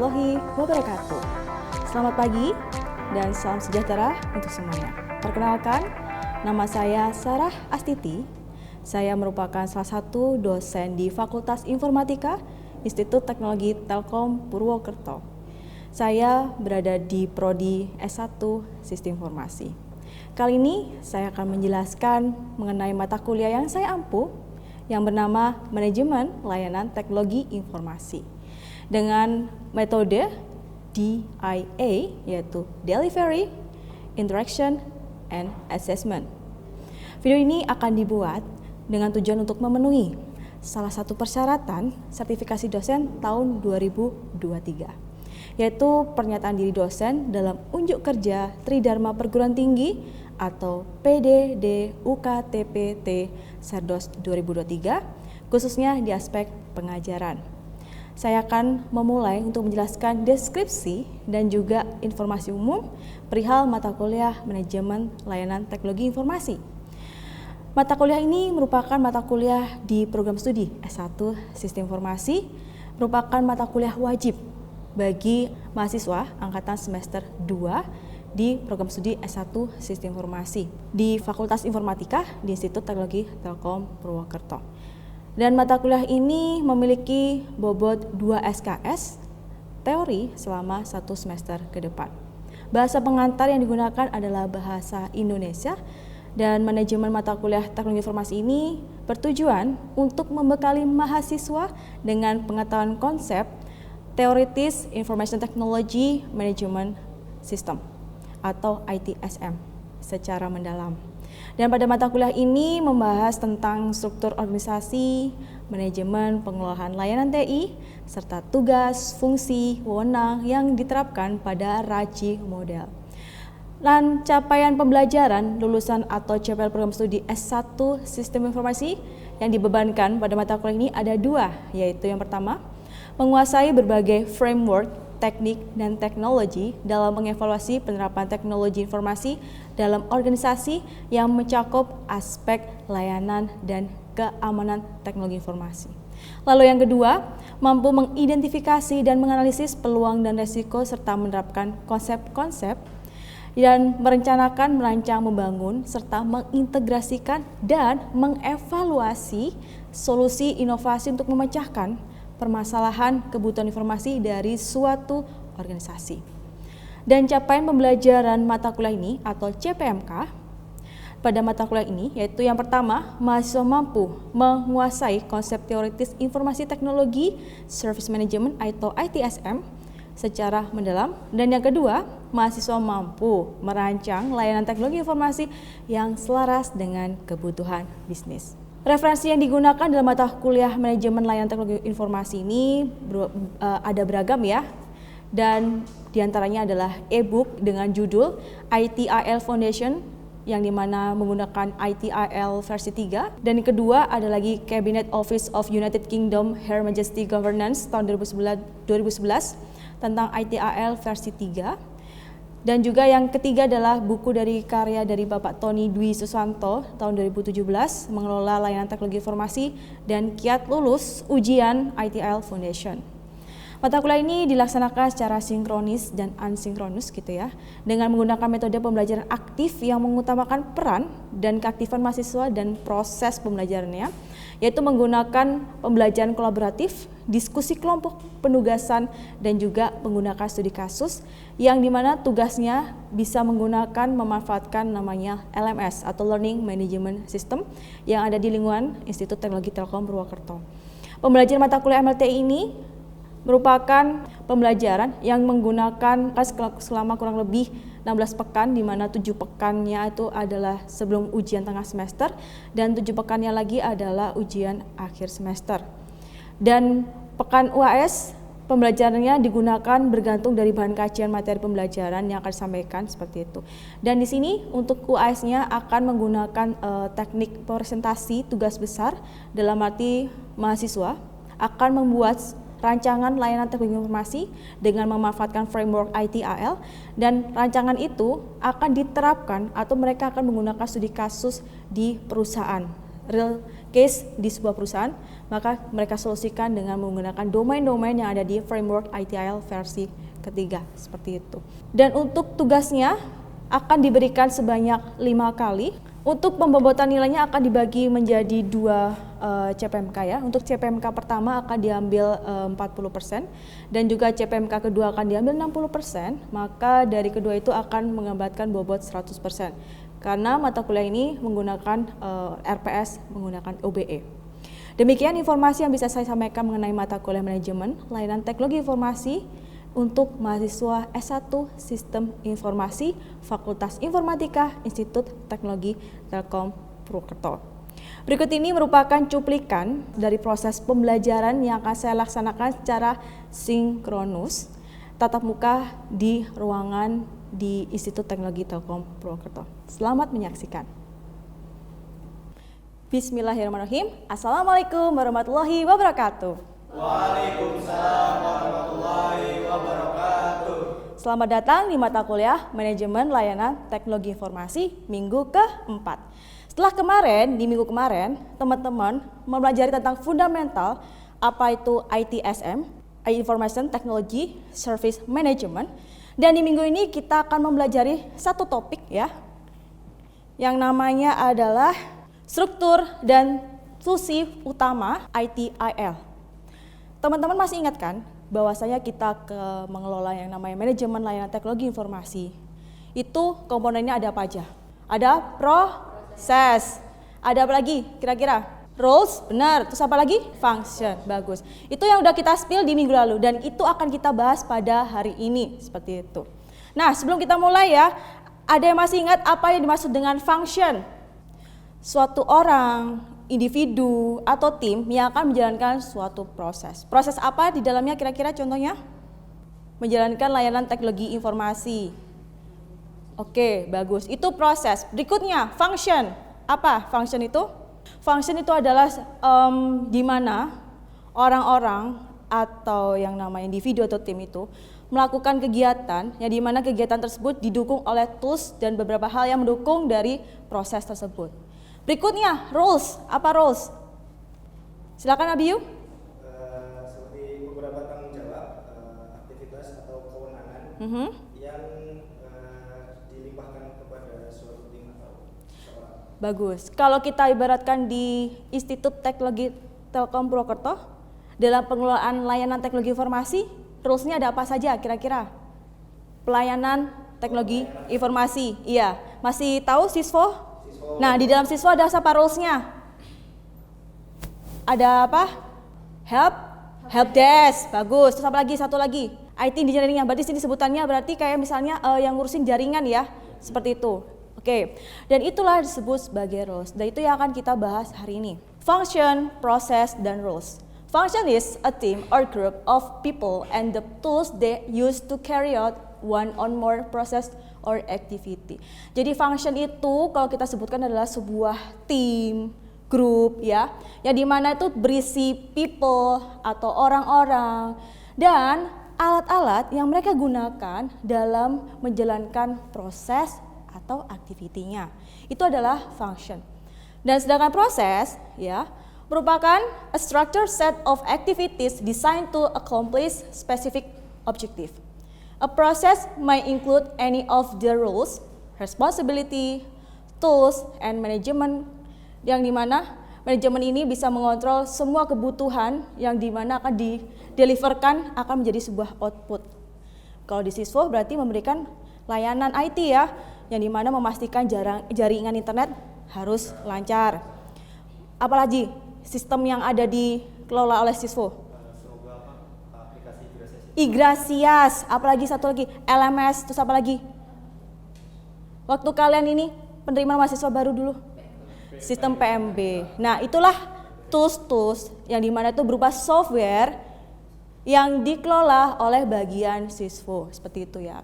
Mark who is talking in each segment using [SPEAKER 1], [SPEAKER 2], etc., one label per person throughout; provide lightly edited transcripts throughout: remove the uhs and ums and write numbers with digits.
[SPEAKER 1] warahmatullahi wabarakatuh. Selamat pagi dan salam sejahtera untuk semuanya. Perkenalkan, nama saya Sarah Astiti. Saya merupakan salah satu dosen di Fakultas Informatika Institut Teknologi Telkom Purwokerto. Saya berada di Prodi S1 Sistem Informasi. Kali ini saya akan menjelaskan mengenai mata kuliah yang saya ampuh yang bernama Manajemen Layanan Teknologi Informasi dengan metode DIA, yaitu Delivery, Interaction, and Assessment. Video ini akan dibuat dengan tujuan untuk memenuhi salah satu persyaratan sertifikasi dosen tahun 2023, yaitu pernyataan diri dosen dalam unjuk kerja Tridharma Perguruan Tinggi atau PDD-UKTPT Serdos 2023, khususnya di aspek pengajaran. Saya akan memulai untuk menjelaskan deskripsi dan juga informasi umum perihal mata kuliah Manajemen Layanan Teknologi Informasi. Mata kuliah ini merupakan mata kuliah di program studi S1 Sistem Informasi, merupakan mata kuliah wajib bagi mahasiswa angkatan semester 2 di program studi S1 Sistem Informasi di Fakultas Informatika di Institut Teknologi Telkom Purwokerto. Dan mata kuliah ini memiliki bobot 2 SKS teori selama 1 semester ke depan. Bahasa pengantar yang digunakan adalah bahasa Indonesia, dan manajemen mata kuliah teknologi informasi ini bertujuan untuk membekali mahasiswa dengan pengetahuan konsep teoritis Information Technology Management System atau ITSM secara mendalam. Dan pada mata kuliah ini membahas tentang struktur organisasi, manajemen pengelolaan layanan TI, serta tugas, fungsi, wewenang yang diterapkan pada RACI model. Dan capaian pembelajaran lulusan atau CPL program studi S1 Sistem Informasi yang dibebankan pada mata kuliah ini ada 2, yaitu yang pertama, menguasai berbagai framework, teknik, dan teknologi dalam mengevaluasi penerapan teknologi informasi dalam organisasi yang mencakup aspek layanan dan keamanan teknologi informasi. Lalu yang kedua, mampu mengidentifikasi dan menganalisis peluang dan risiko serta menerapkan konsep-konsep dan merencanakan, merancang, membangun, serta mengintegrasikan dan mengevaluasi solusi inovasi untuk memecahkan permasalahan kebutuhan informasi dari suatu organisasi. Dan capaian pembelajaran mata kuliah ini atau CPMK pada mata kuliah ini yaitu yang pertama, mahasiswa mampu menguasai konsep teoritis informasi teknologi service management atau ITSM secara mendalam, dan yang kedua, mahasiswa mampu merancang layanan teknologi informasi yang selaras dengan kebutuhan bisnis. Referensi yang digunakan dalam mata kuliah Manajemen Layanan Teknologi Informasi ini ada beragam ya, dan diantaranya adalah e-book dengan judul ITIL Foundation yang dimana menggunakan ITIL versi 3, dan yang kedua ada lagi Cabinet Office of United Kingdom Her Majesty Governance tahun 2011 tentang ITIL versi 3. Dan juga yang ketiga adalah buku dari karya dari Bapak Tony Dwi Susanto tahun 2017 mengelola layanan teknologi informasi dan kiat lulus ujian ITIL Foundation. Mata kuliah ini dilaksanakan secara sinkronis dan asinkronus gitu ya, dengan menggunakan metode pembelajaran aktif yang mengutamakan peran dan keaktifan mahasiswa dan proses pembelajarannya, yaitu menggunakan pembelajaran kolaboratif, diskusi kelompok, penugasan, dan juga menggunakan studi kasus yang dimana tugasnya bisa menggunakan memanfaatkan namanya LMS atau Learning Management System yang ada di lingkungan Institut Teknologi Telkom Purwokerto. Pembelajaran mata kuliah MLTI ini merupakan pembelajaran yang menggunakan selama kurang lebih 16 pekan, di mana 7 pekannya itu adalah sebelum ujian tengah semester dan 7 pekannya lagi adalah ujian akhir semester. Dan pekan UAS pembelajarannya digunakan bergantung dari bahan kajian materi pembelajaran yang akan disampaikan seperti itu. Dan di sini untuk UAS-nya akan menggunakan teknik presentasi tugas besar, dalam arti mahasiswa akan membuat rancangan layanan teknologi informasi dengan memanfaatkan framework ITIL, dan rancangan itu akan diterapkan atau mereka akan menggunakan studi kasus di perusahaan real case di sebuah perusahaan, maka mereka solusikan dengan menggunakan domain-domain yang ada di framework ITIL versi ketiga, seperti itu. Dan untuk tugasnya akan diberikan sebanyak 5 kali. Untuk pembobotan nilainya akan dibagi menjadi 2 CPMK ya. Untuk CPMK pertama akan diambil 40% dan juga CPMK kedua akan diambil 60%, maka dari kedua itu akan mengabatkan bobot 100%. Karena mata kuliah ini menggunakan RPS, menggunakan OBE. Demikian informasi yang bisa saya sampaikan mengenai mata kuliah manajemen layanan teknologi informasi untuk mahasiswa S1 Sistem Informasi Fakultas Informatika Institut Teknologi Telkom Purwokerto. Berikut ini merupakan cuplikan dari proses pembelajaran yang akan saya laksanakan secara sinkronus tatap muka di ruangan di Institut Teknologi Telkom Purwokerto. Selamat menyaksikan. Bismillahirrahmanirrahim. Assalamualaikum warahmatullahi wabarakatuh.
[SPEAKER 2] Waalaikumsalam warahmatullahi wabarakatuh.
[SPEAKER 1] Selamat datang di mata kuliah Manajemen Layanan Teknologi Informasi minggu ke-4. Setelah kemarin, di minggu kemarin, teman-teman mempelajari tentang fundamental apa itu ITSM, Information Technology Service Management. Dan di minggu ini kita akan mempelajari satu topik ya, yang namanya adalah struktur dan fungsi utama ITIL. Teman-teman masih ingat kan bahwasanya kita mengelola yang namanya manajemen layanan teknologi informasi. Itu komponennya ada apa aja? Ada proses. Ada apa lagi kira-kira? Roles, benar. Terus apa lagi? Function, bagus. Itu yang udah kita spill di minggu lalu dan itu akan kita bahas pada hari ini, seperti itu. Nah, sebelum kita mulai ya, ada yang masih ingat apa yang dimaksud dengan function? Suatu orang, individu atau tim yang akan menjalankan suatu proses. Proses apa di dalamnya kira-kira contohnya? Menjalankan layanan teknologi informasi. Oke, bagus. Itu proses. Berikutnya, function. Apa function itu? Function itu adalah di mana orang-orang atau yang namanya individu atau tim itu melakukan kegiatan yang di mana kegiatan tersebut didukung oleh tools dan beberapa hal yang mendukung dari proses tersebut. Berikutnya, roles. Apa roles? Silakan Abiyu.
[SPEAKER 2] Seperti beberapa tanggung jawab, aktivitas atau kewenangan yang dilimpahkan kepada suatu tim atau seorang.
[SPEAKER 1] Bagus. Kalau kita ibaratkan di Institut Teknologi Telkom Purwokerto, dalam pengelolaan layanan teknologi informasi, rules-nya ada apa saja kira-kira? Pelayanan teknologi informasi. Iya. Masih tahu siswa? Nah, di dalam siswa ada apa rules-nya? Ada apa? Help desk. Bagus. Terus apa lagi? Satu lagi. IT engineering-nya. Berarti sini sebutannya berarti kayak misalnya yang ngurusin jaringan ya. Seperti itu. Oke. Dan itulah disebut sebagai rules. Dan itu yang akan kita bahas hari ini. Function, process, dan rules. Function is a team or group of people and the tools they use to carry out one or more process or activity. Jadi function itu kalau kita sebutkan adalah sebuah tim, grup ya, yang dimana itu berisi people atau orang-orang dan alat-alat yang mereka gunakan dalam menjalankan proses atau aktivitinya. Itu adalah function. Dan sedangkan proses ya merupakan a structured set of activities designed to accomplish specific objective. A process may include any of the rules, responsibility, tools, and management yang dimana manajemen ini bisa mengontrol semua kebutuhan yang dimana akan dideliverkan akan menjadi sebuah output. Kalau di siswa berarti memberikan layanan IT ya, yang dimana memastikan jaringan internet harus lancar. Apalagi sistem yang ada dikelola oleh siswa? Igrasias, apalagi satu lagi, LMS, terus apa lagi? Waktu kalian ini penerimaan mahasiswa baru dulu, sistem PMB. Nah itulah tools yang dimana itu berupa software yang dikelola oleh bagian siswa, seperti itu ya.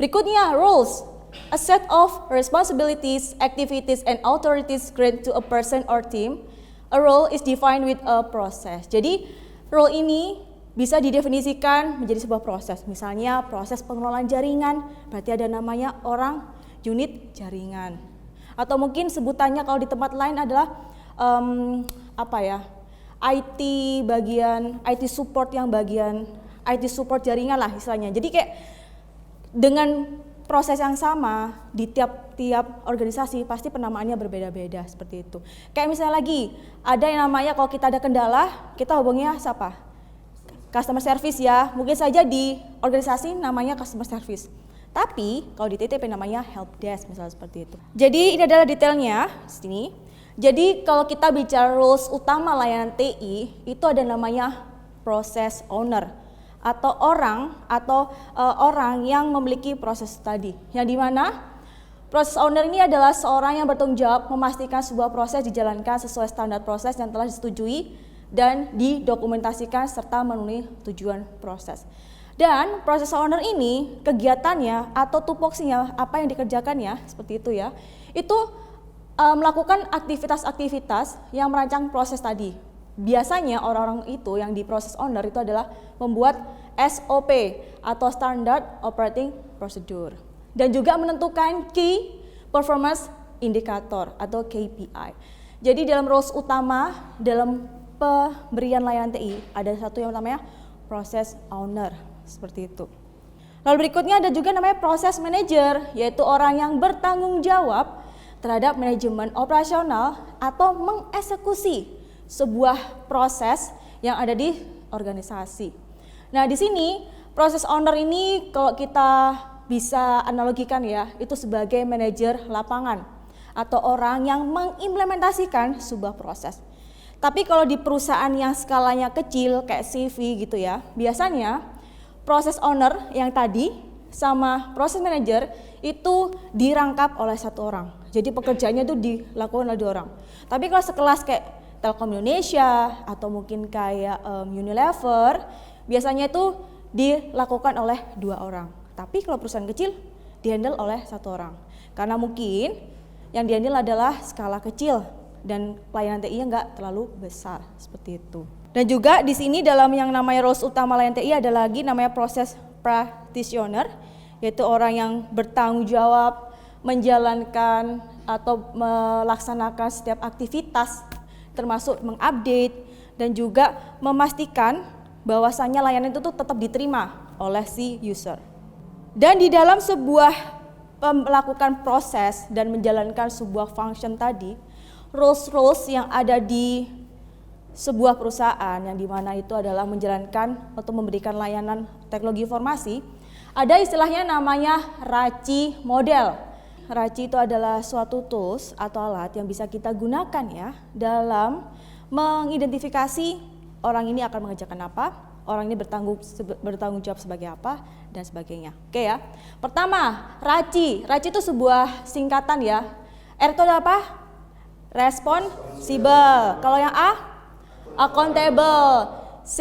[SPEAKER 1] Berikutnya rules, a set of responsibilities, activities, and authorities granted to a person or team. A role is defined with a process. Jadi role ini bisa didefinisikan menjadi sebuah proses. Misalnya proses pengelolaan jaringan, berarti ada namanya orang unit jaringan. Atau mungkin sebutannya kalau di tempat lain adalah IT bagian IT support yang bagian IT support jaringan lah istilahnya. Jadi kayak dengan proses yang sama di tiap-tiap organisasi pasti penamaannya berbeda-beda seperti itu. Kayak misalnya lagi ada yang namanya kalau kita ada kendala kita hubungnya siapa? Customer service ya. Mungkin saja di organisasi namanya customer service. Tapi kalau di TTP namanya help desk misalnya seperti itu. Jadi ini adalah detailnya sini. Jadi kalau kita bicara rules utama layanan TI itu ada namanya process owner atau orang yang memiliki proses tadi. Yang dimana process owner ini adalah seorang yang bertanggung jawab memastikan sebuah proses dijalankan sesuai standar proses yang telah disetujui dan didokumentasikan serta memenuhi tujuan proses. Dan proses owner ini kegiatannya atau tupoksinya apa yang dikerjakannya seperti itu ya. Itu melakukan aktivitas-aktivitas yang merancang proses tadi. Biasanya orang-orang itu yang di proses owner itu adalah membuat SOP atau Standard Operating Procedure dan juga menentukan Key Performance Indicator atau KPI. Jadi dalam rules utama dalam pemberian layanan TI ada satu yang namanya Process Owner seperti itu. Lalu berikutnya ada juga namanya Process Manager, yaitu orang yang bertanggung jawab terhadap manajemen operasional atau mengeksekusi sebuah proses yang ada di organisasi. Nah, di sini proses owner ini kalau kita bisa analogikan ya, itu sebagai manajer lapangan atau orang yang mengimplementasikan sebuah proses. Tapi kalau di perusahaan yang skalanya kecil kayak CV gitu ya, biasanya proses owner yang tadi sama proses manager itu dirangkap oleh satu orang. Jadi pekerjaannya itu dilakukan oleh 2 orang. Tapi kalau sekelas kayak Telkom Indonesia atau mungkin kayak Unilever, biasanya itu dilakukan oleh 2 orang. Tapi kalau perusahaan kecil dihandle oleh 1 orang. Karena mungkin yang dihandle adalah skala kecil dan pelayanan TI-nya nggak terlalu besar seperti itu. Dan juga di sini dalam yang namanya roles utama layanan TI ada lagi namanya proses practitioner, yaitu orang yang bertanggung jawab menjalankan atau melaksanakan setiap aktivitas termasuk mengupdate dan juga memastikan bahwasannya layanan itu tuh tetap diterima oleh si user. Dan di dalam sebuah melakukan proses dan menjalankan sebuah function tadi, rules yang ada di sebuah perusahaan yang dimana itu adalah menjalankan atau memberikan layanan teknologi informasi, ada istilahnya namanya RACI model. RACI itu adalah suatu tools atau alat yang bisa kita gunakan ya dalam mengidentifikasi orang ini akan mengerjakan apa, orang ini bertanggung jawab sebagai apa dan sebagainya. Oke ya. Pertama, RACI. RACI itu sebuah singkatan ya. R itu adalah apa? Responsible. Kalau yang A, accountable. C,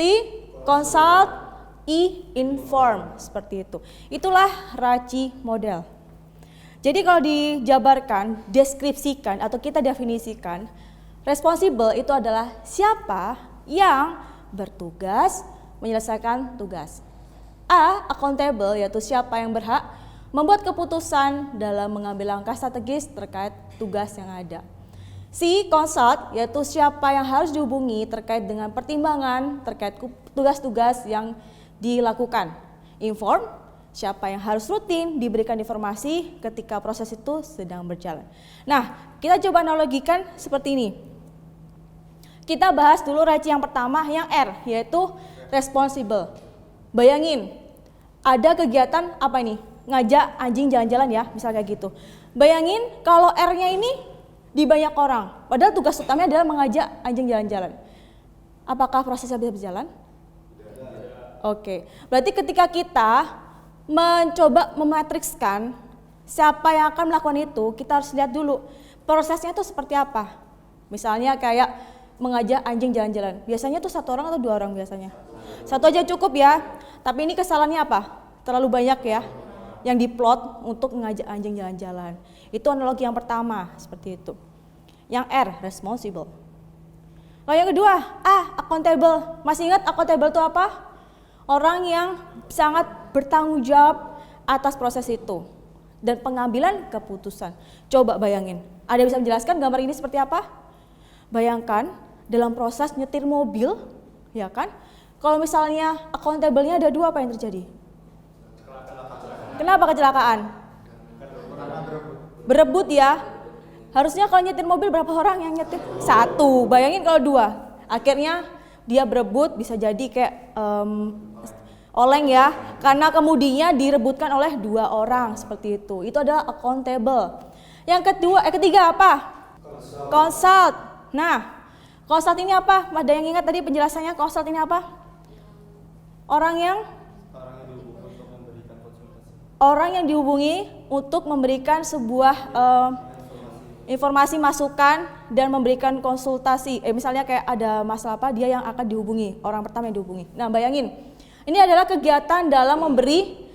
[SPEAKER 1] consult. I, inform. Seperti itu. Itulah RACI model. Jadi kalau dijabarkan, deskripsikan atau kita definisikan, responsible itu adalah siapa yang bertugas menyelesaikan tugas. A, accountable yaitu siapa yang berhak membuat keputusan dalam mengambil langkah strategis terkait tugas yang ada. C, consult yaitu siapa yang harus dihubungi terkait dengan pertimbangan terkait tugas-tugas yang dilakukan. Inform, siapa yang harus rutin diberikan informasi ketika proses itu sedang berjalan. Nah, kita coba analogikan seperti ini. Kita bahas dulu RACI yang pertama yang R, yaitu responsible. Bayangin, ada kegiatan apa ini? Ngajak anjing jalan-jalan ya, misalnya kayak gitu. Bayangin kalau R-nya ini di banyak orang, padahal tugas utamanya adalah mengajak anjing jalan-jalan. Apakah prosesnya bisa berjalan? Oke, berarti ketika kita mencoba mematrikskan siapa yang akan melakukan itu, kita harus lihat dulu prosesnya itu seperti apa. Misalnya kayak mengajak anjing jalan-jalan, biasanya tuh 1 orang atau 2 orang biasanya? 1 aja cukup ya, tapi ini kesalahannya apa? Terlalu banyak ya yang diplot untuk mengajak anjing jalan-jalan. Itu analogi yang pertama, seperti itu. Yang R, responsible. Lalu yang kedua, A, accountable. Masih ingat accountable itu apa? Orang yang sangat bertanggung jawab atas proses itu dan pengambilan keputusan. Coba bayangin, ada yang bisa menjelaskan gambar ini seperti apa? Bayangkan dalam proses nyetir mobil, ya kan? Kalau misalnya accountable-nya ada 2, apa yang terjadi? Kenapa kecelakaan? Berebut ya. Harusnya kalau nyetir mobil berapa orang yang nyetir? 1. Bayangin kalau 2. Akhirnya dia berebut, bisa jadi kayak oleng ya, karena kemudinya direbutkan oleh 2 orang seperti itu. Itu adalah accountable. Yang ketiga apa? Consult. Nah, consult ini apa? Ada yang ingat tadi penjelasannya consult ini apa? Orang yang dihubungi untuk memberikan sebuah informasi, masukan, dan memberikan konsultasi. Misalnya kayak ada masalah apa, dia yang akan dihubungi, orang pertama yang dihubungi. Nah, bayangin, ini adalah kegiatan dalam memberi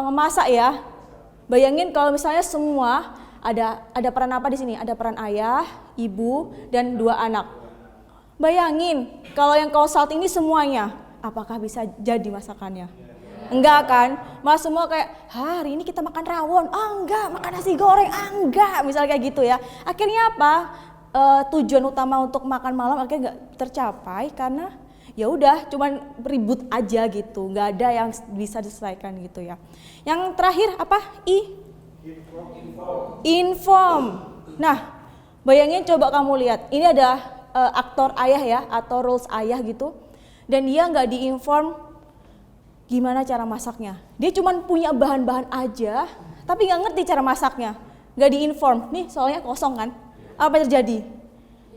[SPEAKER 1] memasak ya. Bayangin kalau misalnya semua ada peran apa di sini? Ada peran ayah, ibu, dan 2 anak. Bayangin kalau yang consult ini semuanya, apakah bisa jadi masakannya? Enggak kan? Malah semua kayak, hari ini kita makan rawon, enggak, makan nasi goreng, enggak, misalnya kayak gitu ya. Akhirnya apa? Tujuan utama untuk makan malam akhirnya enggak tercapai karena ya udah cuman ribut aja gitu, nggak ada yang bisa diselesaikan gitu ya. Yang terakhir apa? Inform. Nah, bayangin coba kamu lihat, ini ada aktor ayah ya, atau roles ayah gitu, dan dia nggak diinform gimana cara masaknya. Dia cuman punya bahan-bahan aja, tapi nggak ngerti cara masaknya, nggak diinform. Nih soalnya kosong kan? Apa yang terjadi?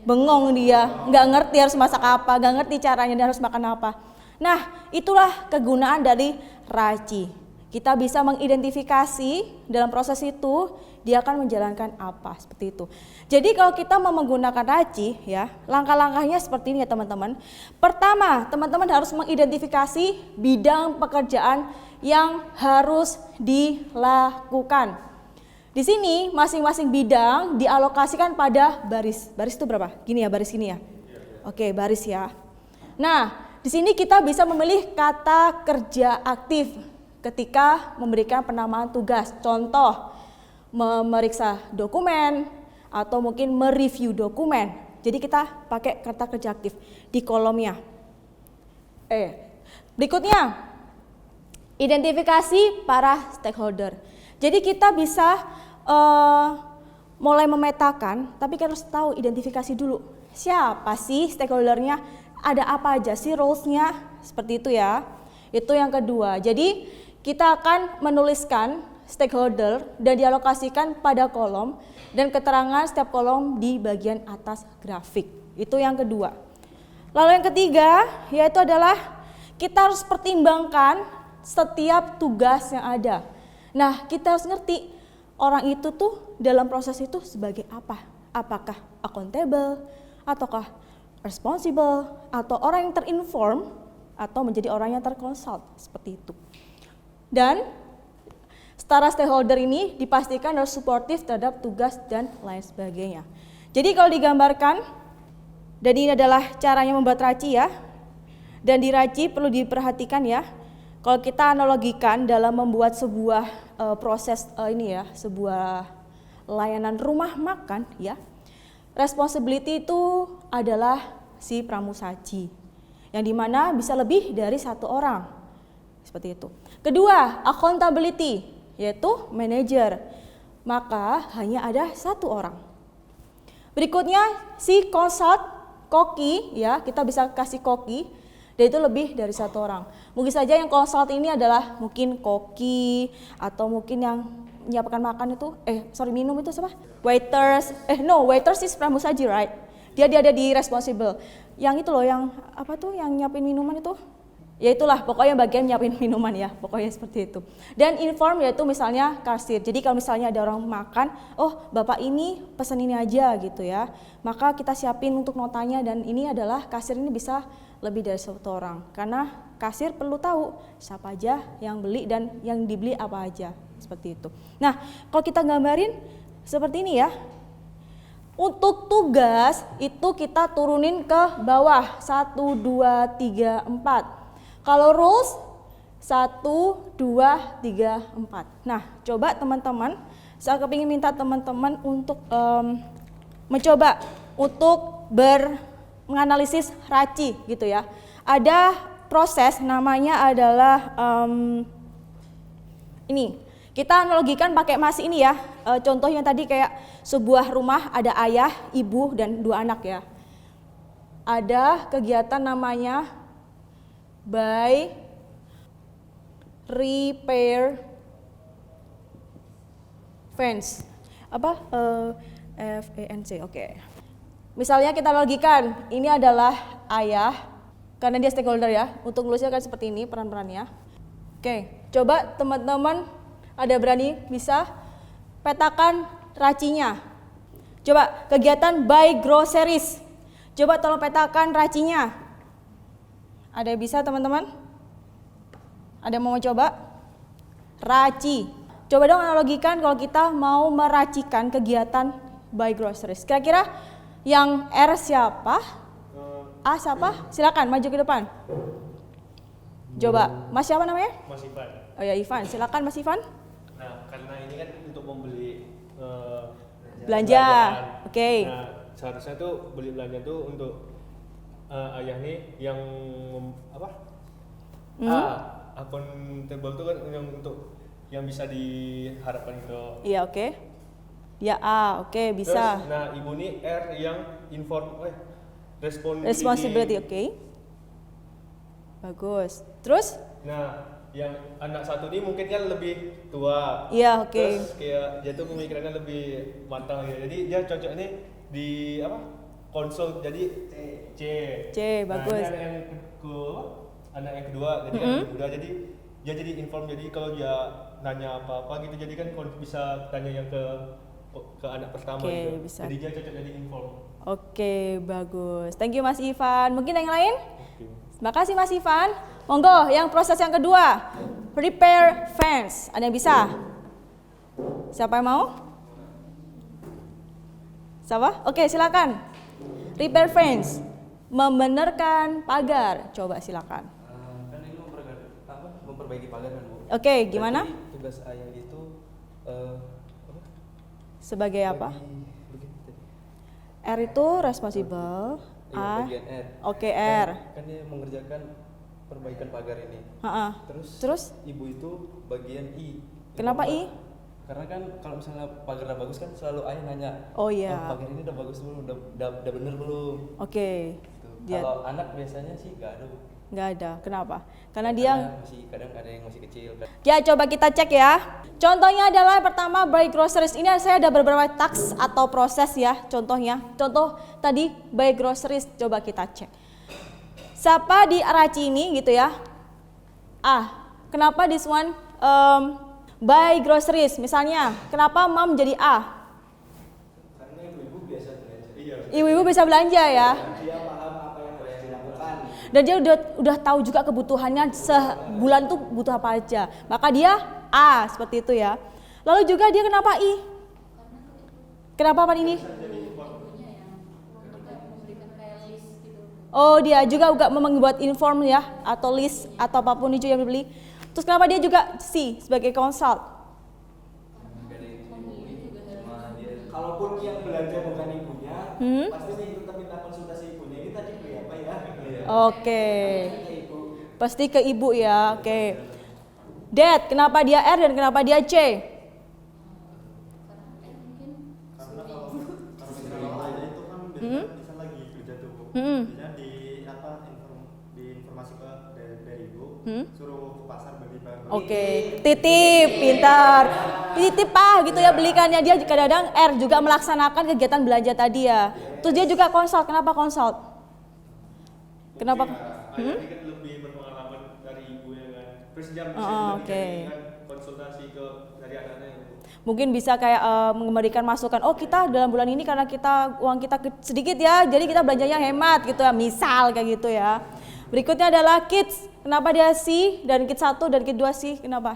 [SPEAKER 1] Bengong dia, nggak ngerti harus masak apa, nggak ngerti caranya dan harus makan apa. Nah, itulah kegunaan dari RACI. Kita bisa mengidentifikasi dalam proses itu dia akan menjalankan apa, seperti itu. Jadi kalau kita mau menggunakan RACI ya, langkah-langkahnya seperti ini ya teman-teman. Pertama, teman-teman harus mengidentifikasi bidang pekerjaan yang harus dilakukan. Di sini masing-masing bidang dialokasikan pada baris. Baris itu berapa? Gini ya, baris gini ya. Oke, baris ya. Nah, di sini kita bisa memilih kata kerja aktif ketika memberikan penamaan tugas. Contoh, memeriksa dokumen atau mungkin mereview dokumen. Jadi kita pakai kata kerja aktif di kolomnya. Berikutnya, identifikasi para stakeholder. Jadi kita bisa mulai memetakan, tapi kita harus tahu identifikasi dulu. Siapa sih stakeholdernya? Ada apa aja sih roles-nya? Seperti itu ya. Itu yang kedua. Jadi kita akan menuliskan stakeholder dan dialokasikan pada kolom dan keterangan setiap kolom di bagian atas grafik. Itu yang kedua. Lalu yang ketiga yaitu adalah kita harus pertimbangkan setiap tugas yang ada. Nah, kita harus ngerti orang itu tuh dalam proses itu sebagai apa? Apakah accountable, ataukah responsible, atau orang yang terinform, atau menjadi orang yang terkonsult, seperti itu. Dan setara stakeholder ini dipastikan harus suportif terhadap tugas dan lain sebagainya. Jadi kalau digambarkan, dan ini adalah caranya membuat RACI ya, dan di RACI perlu diperhatikan ya, kalau kita analogikan dalam membuat sebuah proses ini ya, sebuah layanan rumah makan ya, responsibility itu adalah si pramusaji, yang dimana bisa lebih dari 1 orang, seperti itu. Kedua, accountability, yaitu manajer, maka hanya ada 1 orang. Berikutnya si consult, koki ya, kita bisa kasih koki. Dan itu lebih dari 1 orang. Mungkin saja yang consult ini adalah mungkin koki atau mungkin yang menyiapkan makan itu, minum itu siapa? Waiters, waiters is pramusaji, right? Dia ada di responsible. Yang itu loh, yang apa tuh, yang nyiapin minuman itu? Ya itulah, pokoknya bagian nyiapin minuman ya, pokoknya seperti itu. Dan inform yaitu misalnya kasir. Jadi kalau misalnya ada orang makan, oh bapak ini pesan ini aja gitu ya, maka kita siapin untuk notanya dan ini adalah kasir ini bisa lebih dari 1 orang. Karena kasir perlu tahu siapa aja yang beli dan yang dibeli apa aja, seperti itu. Nah, kalau kita gambarin seperti ini ya. Untuk tugas itu kita turunin ke bawah 1, 2, 3, 4. Kalau rules 1, 2, 3, 4. Nah, coba teman-teman, saya kepingin minta teman-teman untuk mencoba untuk menganalisis raci gitu ya. Ada proses namanya adalah ini. Kita analogikan pakai masih ini ya. Contohnya tadi kayak sebuah rumah ada ayah, ibu dan 2 anak ya. Ada kegiatan namanya buy, repair, fence. Apa? FANC. Oke. Misalnya kita logikan, ini adalah ayah, karena dia stakeholder ya. Untuk nulisnya kan seperti ini peran-perannya. Oke, coba teman-teman ada berani bisa petakan racinya. Coba kegiatan buy groceries. Coba tolong petakan racinya. Ada yang bisa teman-teman? Ada yang mau coba? Raci. Coba dong analogikan kalau kita mau meracikan kegiatan buy groceries. Kira-kira yang R siapa? A siapa? Silakan maju ke depan. Coba, Mas siapa namanya?
[SPEAKER 3] Mas Ivan.
[SPEAKER 1] Oh ya Ivan, silakan Mas Ivan.
[SPEAKER 3] Nah, karena ini kan untuk membeli
[SPEAKER 1] Belanja.
[SPEAKER 3] belanjaan.
[SPEAKER 1] Oke.
[SPEAKER 3] Nah, seharusnya tuh beli belanja tuh untuk ayah nih yang apa? Akuntabel tuh kan yang untuk yang bisa diharapkan gitu.
[SPEAKER 1] Iya, oke. Ya A, oke, bisa.
[SPEAKER 3] Terus, nah ibu nih R yang
[SPEAKER 1] Responsibility, oke. Bagus. Terus?
[SPEAKER 3] Nah, yang anak satu ini mungkin kan lebih tua.
[SPEAKER 1] Iya, oke.
[SPEAKER 3] Terus kayak dia tuh pemikirannya lebih matang ya. Jadi dia cocok ini di apa? Konsul jadi C.
[SPEAKER 1] Bagus.
[SPEAKER 3] Nah, ini anak yang kedua jadi kan lebih muda, jadi dia jadi inform, jadi kalau dia nanya apa-apa gitu jadi kan bisa tanya yang ke anak pertama gitu.
[SPEAKER 1] Bisa.
[SPEAKER 3] Jadi dia cocok jadi inform.
[SPEAKER 1] Oke, bagus. Thank you Mas Ivan. Mungkin yang lain?
[SPEAKER 3] Oke.
[SPEAKER 1] Terima kasih Mas Ivan. Monggo, yang proses yang kedua, repair fence. Ada yang bisa? Siapa yang mau? Siapa? Oke, silakan. Repair fence, membenarkan pagar. Coba silakan.
[SPEAKER 4] Kan ini memperbaiki pagar kan Bu.
[SPEAKER 1] Oke, gimana?
[SPEAKER 4] Berarti tugas ayah itu
[SPEAKER 1] Sebagai apa? R itu responsible. A.
[SPEAKER 4] bagian R.
[SPEAKER 1] Oke, R.
[SPEAKER 4] Kan dia mengerjakan perbaikan pagar ini.
[SPEAKER 1] Terus?
[SPEAKER 4] Ibu itu bagian I.
[SPEAKER 1] Kenapa I?
[SPEAKER 4] Karena kan kalau misalnya pagar udah bagus kan selalu ayah nanya.
[SPEAKER 1] Oh iya.
[SPEAKER 4] Pagar ini udah bagus belum? Udah bener belum?
[SPEAKER 1] Oke.
[SPEAKER 4] Gitu. Kalau anak biasanya sih nggak ada Bu.
[SPEAKER 1] Nggak ada. Kenapa? Karena dia
[SPEAKER 4] masih kadang ada yang masih kecil kan.
[SPEAKER 1] ya, coba kita cek ya. Contohnya adalah pertama buy groceries. Ini saya ada beberapa task atau proses ya. Contohnya. Contoh tadi buy groceries. Coba kita cek. Siapa di Araci ini gitu ya? A. Kenapa this one buy groceries? Misalnya, kenapa mom jadi A?
[SPEAKER 2] Karena ibu-ibu biasa belanja.
[SPEAKER 1] Ibu-ibu bisa belanja ya.
[SPEAKER 2] Dia paham apa yang harus dilakukan.
[SPEAKER 1] Dan dia udah tahu juga kebutuhannya sebulan tuh butuh apa aja. Maka dia A, seperti itu ya. Lalu juga dia kenapa I? Kenapa apa ini? Oh, dia juga membuat inform ya, atau list atau apapun itu yang dibeli. Terus kenapa dia juga C sebagai consult?
[SPEAKER 2] Kalaupun yang belanja bukan ibunya, pasti tetap minta konsultasi ibunya. Ini tadi beli apa ya?
[SPEAKER 1] Oke. Pasti ke ibu ya. Oke. Dad, kenapa dia R dan kenapa dia C?
[SPEAKER 2] Karena kalau ayah itu kan biasanya bisa lagi kerja tuh. Biasanya diinformasi dari ibu, suruh ke pasar beli barang.
[SPEAKER 1] Oke, titip, pintar. Titip gitu ya belikannya. Dia kadang-kadang R juga melaksanakan kegiatan belanja tadi ya. Terus dia juga consult. Kenapa consult? Kenapa?
[SPEAKER 3] Ayah ini kan lebih berpengalaman dari ibunya kan. Terus dia bisa kan konsultasi dari anaknya.
[SPEAKER 1] Mungkin bisa kayak memberikan masukan. Oh, kita dalam bulan ini karena uang kita sedikit ya, jadi kita belanjanya hemat gitu ya. Misal kayak gitu ya. Berikutnya adalah kids. Kenapa dia C dan kids 1 dan kids 2 C? Kenapa?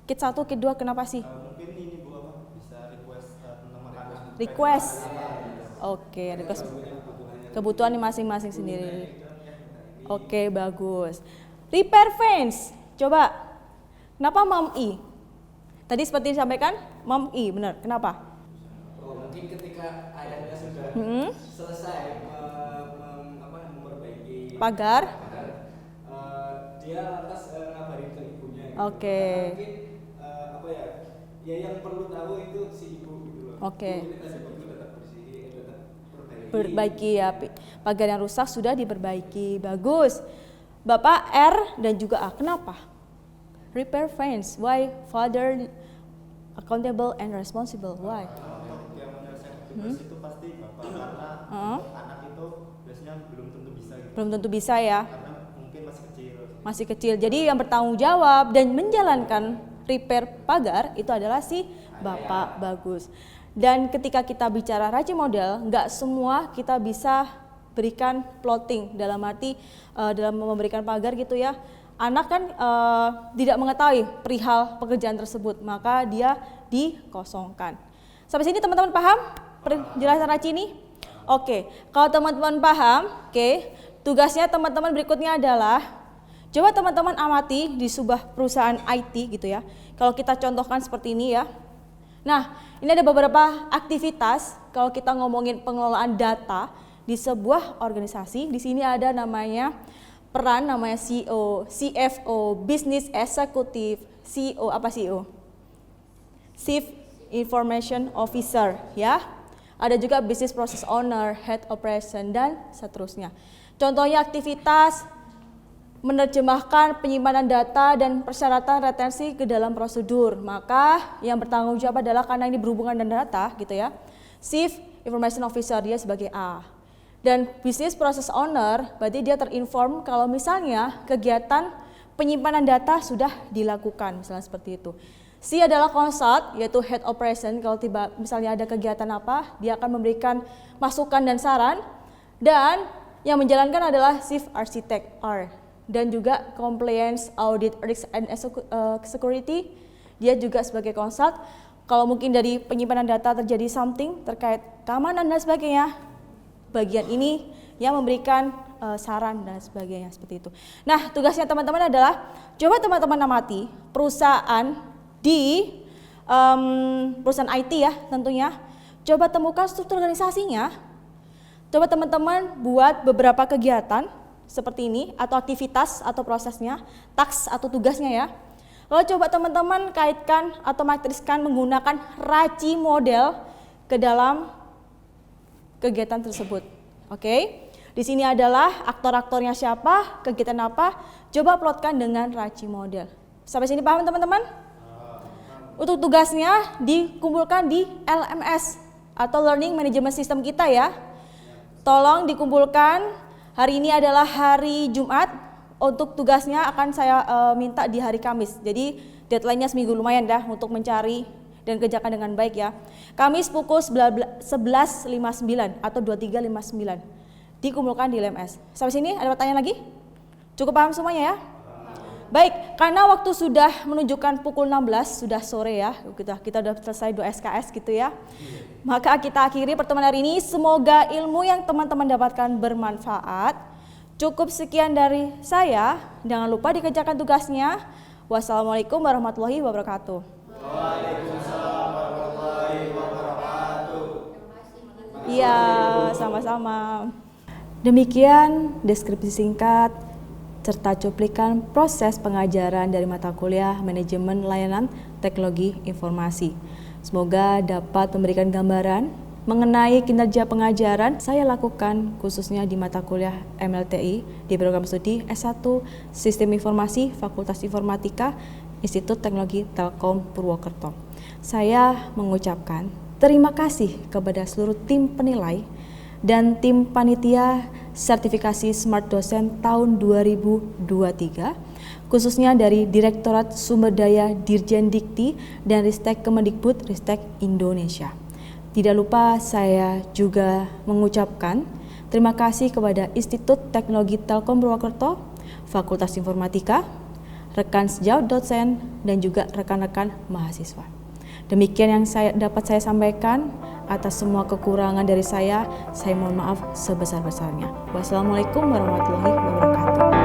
[SPEAKER 1] Kids 1, kids 2 kenapa sih?
[SPEAKER 2] Mungkin ini Bu apa? Bisa request tentang makanan.
[SPEAKER 1] Request. Oke, request. Kebutuhan masing-masing sendiri. Oke, bagus. Repair fence. Coba. Kenapa mom I? Tadi seperti disampaikan, mom I, benar. Kenapa?
[SPEAKER 2] mungkin ketika ayahnya sudah selesai memperbaiki
[SPEAKER 1] pagar,
[SPEAKER 2] dia lantas ngabarin ke ibunya. Gitu.
[SPEAKER 1] Oke.
[SPEAKER 2] Karena mungkin ya yang perlu tahu itu si ibu gitu loh.
[SPEAKER 1] Oke.
[SPEAKER 2] Ibu kita perlu tetap bersih, tetap
[SPEAKER 1] Perbaiki ya, pagar yang rusak sudah diperbaiki, bagus. Bapak R dan juga A, kenapa? Repair fence, why? Father accountable and responsible, why?
[SPEAKER 5] Untuk yang menyelesaikan tugas itu pasti bapak, karena anak itu biasanya belum tentu bisa gitu.
[SPEAKER 1] Belum tentu bisa ya,
[SPEAKER 5] Karena mungkin masih kecil.
[SPEAKER 1] masih kecil. Jadi yang bertanggung jawab dan menjalankan repair pagar itu adalah si bapak, bagus. Dan ketika kita bicara racing model, nggak semua kita bisa berikan plotting dalam arti dalam memberikan pagar gitu ya. Anak kan tidak mengetahui perihal pekerjaan tersebut, maka dia dikosongkan. Sampai sini teman-teman paham penjelasan racing ini? Oke, kalau teman-teman paham, tugasnya teman-teman berikutnya adalah coba teman-teman amati di sebuah perusahaan IT gitu ya. Kalau kita contohkan seperti ini ya. Nah, ini ada beberapa aktivitas kalau kita ngomongin pengelolaan data di sebuah organisasi. Di sini ada namanya peran namanya CEO, CFO, Business Executive, CEO apa CEO? Chief Information Officer ya. Ada juga Business Process Owner, Head Operation dan seterusnya. Contohnya aktivitas menerjemahkan penyimpanan data dan persyaratan retensi ke dalam prosedur. Maka yang bertanggung jawab adalah karena ini berhubungan dengan data gitu ya. Chief Information Officer dia sebagai A. Dan Business Process Owner berarti dia terinform kalau misalnya kegiatan penyimpanan data sudah dilakukan, misalnya seperti itu. C adalah consult, yaitu Head Operation, kalau misalnya ada kegiatan apa, dia akan memberikan masukan dan saran. Dan yang menjalankan adalah Chief Architect R. Dan juga Compliance, Audit, Risk and Security, dia juga sebagai consult. Kalau mungkin dari penyimpanan data terjadi something terkait keamanan dan sebagainya, bagian ini yang memberikan saran dan sebagainya seperti itu. Nah, tugasnya teman-teman adalah coba teman-teman amati perusahaan di perusahaan IT ya tentunya. Coba temukan struktur organisasinya. Coba teman-teman buat beberapa kegiatan seperti ini atau aktivitas atau prosesnya, task atau tugasnya ya. Lalu coba teman-teman kaitkan atau matriskan menggunakan RACI model ke dalam kegiatan tersebut. Oke. Di sini adalah aktor-aktornya siapa, kegiatan apa, coba plotkan dengan RACI model. Sampai sini paham teman-teman? Untuk tugasnya dikumpulkan di LMS atau Learning Management System kita ya. Tolong dikumpulkan, hari ini adalah hari Jumat, untuk tugasnya akan saya minta di hari Kamis. Jadi deadline-nya seminggu lumayan dah untuk mencari dan kerjakan dengan baik ya. Kamis pukul 11.59 atau 23.59 dikumpulkan di LMS. Sampai sini ada pertanyaan lagi? Cukup paham semuanya ya? Baik, karena waktu sudah menunjukkan pukul 16, sudah sore ya, kita sudah selesai 2 SKS gitu ya. Maka kita akhiri pertemuan hari ini, semoga ilmu yang teman-teman dapatkan bermanfaat. Cukup sekian dari saya, jangan lupa dikerjakan tugasnya. Wassalamualaikum warahmatullahi wabarakatuh.
[SPEAKER 2] Waalaikumsalam warahmatullahi wabarakatuh.
[SPEAKER 1] Iya, sama-sama. Demikian deskripsi singkat serta cuplikan proses pengajaran dari mata kuliah Manajemen Layanan Teknologi Informasi. Semoga dapat memberikan gambaran mengenai kinerja pengajaran saya lakukan khususnya di mata kuliah MLTI di program studi S1 Sistem Informasi Fakultas Informatika Institut Teknologi Telkom Purwokerto. Saya mengucapkan terima kasih kepada seluruh tim penilai dan tim panitia sertifikasi Smart Dosen tahun 2023, khususnya dari Direktorat Sumber Daya Dirjen Dikti dan Ristek Kemendikbud Ristek Indonesia. Tidak lupa saya juga mengucapkan terima kasih kepada Institut Teknologi Telkom Purwokerto, Fakultas Informatika, rekan sejawat dosen, dan juga rekan-rekan mahasiswa. Demikian yang dapat saya sampaikan. Atas semua kekurangan dari saya mohon maaf sebesar-besarnya. Wassalamualaikum warahmatullahi wabarakatuh.